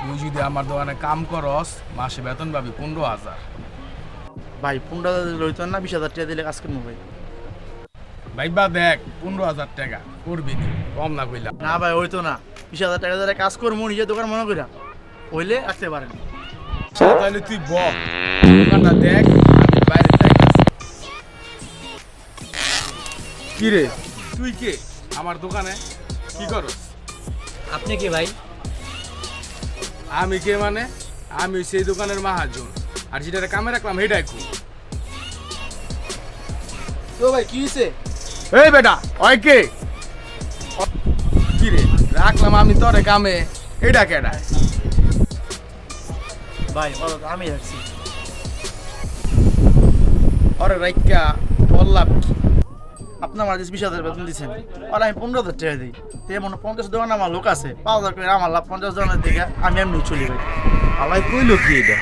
তুই যদি আমার দোকানে কাম করস মাসে বেতন পাবি 15,000। ভাই 15,000 লইতো না, 20,000 টাকা দিলে কাজ করবো ভাই। ভাইবা দেখ 15,000 টাকা করবি নি, কম না কইলাম। না ভাই হইতো না, 20,000 টাকা দিলে কাজ করবো নিজের দোকান মনে করিয়া হইলে আসতে পারেন। তাহলে তুই বল দোকানটা দেখ, আমি বাইরে যাইতাছি। কি রে তুই কে আমার দোকানে কি করস? আপনি কি ভাই? আমি কে মানে আমি সেই দোকানের মাহাজন, আর যেটা কামে রাখলাম সেটাই খুব। তো ভাই কি হয়েছে? এই বেটা ওই কে? কি রে রাখলাম আমি তোরে কামে, এটা কেডা? ভাই বলো তো, আমি রাখছি। ওরে রাইকা তোর লাভ কি? আপনার আমার 20,000 বেতন দিচ্ছেন, আর আমি 15,000 টাকা দিই। তো মনে 50 দোকান আমার লোক আছে, 5,000 করে আমার লাভ, 50 জনের দিকে আমি এমনি চলি ভাই। আলাই কইলো কি এটা?